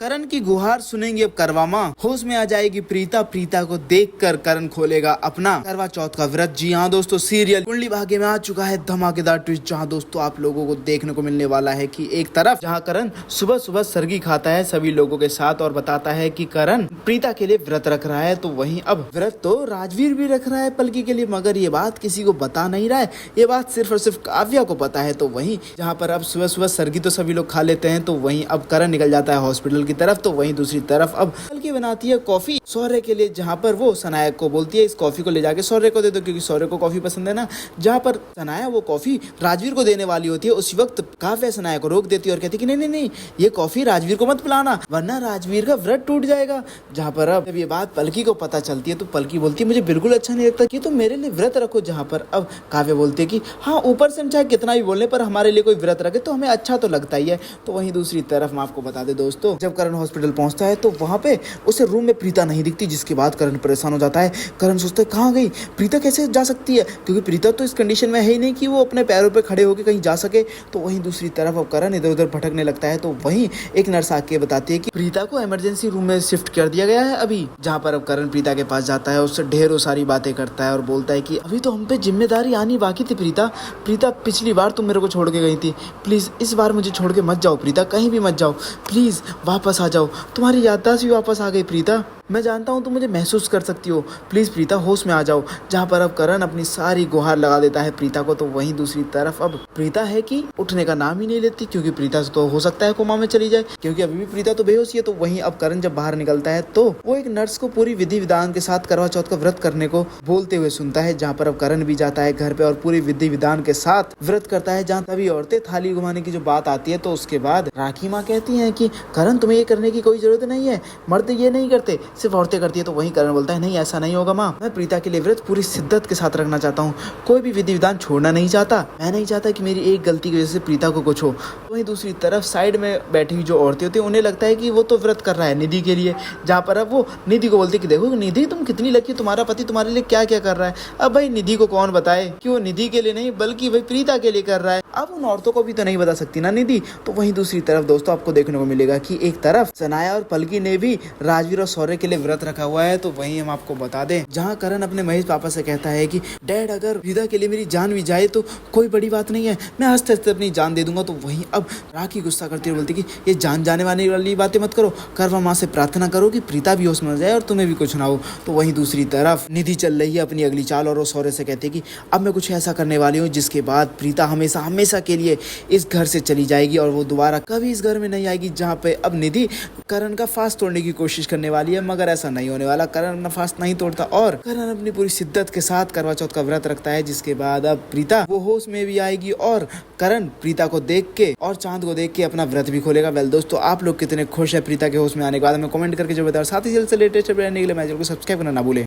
करण की गुहार सुनेंगे अब करवा माँ, होश में आ जाएगी प्रीता। प्रीता को देखकर करण खोलेगा अपना करवा चौथ का व्रत। जी हाँ दोस्तों, सीरियल कुंडली भाग्य में आ चुका है धमाकेदार ट्विस्ट, जहाँ दोस्तों आप लोगों को देखने को मिलने वाला है कि एक तरफ जहाँ करण सुबह सुबह सरगी खाता है सभी लोगों के साथ और बताता है कि करण प्रीता के लिए व्रत रख रहा है, तो वहीं अब व्रत तो राजवीर भी रख रहा है पलकी के लिए, मगर ये बात किसी को बता नहीं रहा है, ये बात सिर्फ और सिर्फ काव्या को पता है। तो वहीं जहाँ पर अब सुबह सुबह सरगी तो सभी लोग खा लेते हैं, तो वहीं अब करण निकल जाता है हॉस्पिटल की तरफ। तो वहीं दूसरी तरफ अब पलकी बनाती है कॉफी सौर्य के लिए, जहाँ पर वो सनाया को बोलती है इस कॉफी को ले जाके सौर्य को दे दो, क्योंकि सौर्य को कॉफी पसंद है ना। जहाँ पर सनाया वो कॉफी राजवीर को देने वाली होती है, उसी वक्त काव्या सनाया को रोक देती है और कहती है कि नहीं नहीं नहीं, ये कॉफी राजवीर को मत पिलाना वरना राजवीर का व्रत टूट जाएगा। जहाँ पर अब जब ये बात पलकी को पता चलती है तो पलकी बोलती है मुझे बिल्कुल अच्छा नहीं लगता कि तुम मेरे लिए व्रत रखो। जहाँ पर अब काव्या बोलती है कि हाँ, ऊपर से हम चाहे कितना भी बोले पर हमारे लिए कोई व्रत रखे तो हमें अच्छा तो लगता ही है। तो वहीं दूसरी तरफ मैं आपको बता दे दोस्तों, जब करण हॉस्पिटल पहुंचता है तो वहाँ पे उसे रूम में प्रीता नहीं दिखती, जिसके बाद करण परेशान हो जाता है। करण सोचता है कहाँ गई प्रीता, कैसे जा सकती है, क्योंकि प्रीता तो इस कंडीशन में है ही नहीं कि वो अपने पैरों पे खड़े होकर कहीं जा सके। तो वहीं दूसरी तरफ अब करण इधर उधर भटकने लगता है। तो वहीं एक नर्स आके बताती है कि प्रीता को इमरजेंसी रूम में शिफ्ट कर दिया गया है अभी। जहाँ पर अब करण प्रीता के पास जाता है, उससे ढेरों सारी बातें करता है और बोलता है कि अभी तो हम पे जिम्मेदारी आनी बाकी थी प्रीता। प्रीता पिछली बार तुम मेरे को छोड़ के गई थी, प्लीज इस बार मुझे छोड़ के मत जाओ प्रीता, कहीं भी मत जाओ, प्लीज वापस आ जाओ। तुम्हारी याददाश्त भी वापस आ गई प्रीता, मैं जानता हूँ तुम मुझे महसूस कर सकती हो, प्लीज प्रीता होश में आ जाओ। जहाँ पर अब करण अपनी सारी गुहार लगा देता है प्रीता को। तो वहीं दूसरी तरफ अब प्रीता है कि उठने का नाम ही नहीं लेती, क्योंकि प्रीता तो हो सकता है कोमा में चली जाए, क्योंकि अभी भी प्रीता तो बेहोश है। तो वहीं अब करण जब बाहर निकलता है तो वो एक नर्स को पूरी विधि विधान के साथ करवा चौथ का व्रत करने को बोलते हुए सुनता है। जहाँ पर अब करण भी जाता है घर पे और पूरी विधि विधान के साथ व्रत करता है। जहाँ तभी औरतें थाली घुमाने की जो बात आती है तो उसके बाद राखी माँ कहती है कि करण तुम्हें ये करने की कोई जरूरत नहीं है, मर्द ये नहीं करते, सिर्फ औरतें करती है। तो वहीं करण बोलता है नहीं ऐसा नहीं होगा माँ, मैं प्रीता के लिए व्रत पूरी शिद्दत के साथ रखना चाहता हूँ, कोई भी विधि विधान छोड़ना नहीं चाहता, मैं नहीं चाहता कि मेरी एक गलती की वजह से प्रीता को कुछ हो। वहीं दूसरी तरफ साइड में बैठी हुई जो औरतें होती है उन्हें लगता है कि वो तो व्रत कर रहा है निधि के लिए। जहाँ पर अब वो निधि को बोलती है कि देखो निधि तुम कितनी लकी, तुम्हारा पति तुम्हारे लिए क्या क्या कर रहा है। अब भाई निधि को कौन बताए कि वो निधि के लिए नहीं बल्कि भाई प्रीता के लिए कर रहा है, अब उन औरतों को भी तो नहीं बता सकती ना निधि। तो वहीं दूसरी तरफ दोस्तों आपको देखने को मिलेगा कि एक तरफ सनाया और पलकी ने भी राजवीर और सौर्य के लिए व्रत रखा हुआ है। तो वहीं हम आपको बता दें, जहाँ करण अपने महेश पापा से कहता है कि डैड अगर प्रीता के लिए मेरी जान भी जाए तो कोई बड़ी बात नहीं है, मैं हंसते हंसते अपनी जान दे दूंगा। तो वहीं अब राखी गुस्सा करती हुई बोलती कि ये जान जाने वाली बातें मत करो, करवा माँ से प्रार्थना करो कि प्रीता भी होश में जाए और तुम्हें भी कुछ ना हो। तो वहीं दूसरी तरफ निधि चल रही है अपनी अगली चाल और वो सौर्य से कहती है कि अब मैं कुछ ऐसा करने वाली हूँ जिसके बाद प्रीता हमेशा हमेशा के लिए इस घर से चली जाएगी और वो दोबारा कभी इस घर में नहीं आएगी। जहाँ पे अब निधि करण का फास्ट तोड़ने की कोशिश करने वाली है, मगर ऐसा नहीं होने वाला, करण फास्ट नहीं तोड़ता और करण अपनी पूरी शिद्दत के साथ करवा चौथ का व्रत रखता है। जिसके बाद अब प्रीता वो होश में भी आएगी और करण प्रीता को देख के और चांद को देख के अपना व्रत भी खोलेगा। वेल दोस्तों, आप लोग कितने खुश है प्रीता के होश में आने के बाद हमें कमेंट करके जो बताओ, साथ ही जल्द से लेटेस्ट अपडेट के लिए मैं चैनल को सब्सक्राइब करना ना भूलें।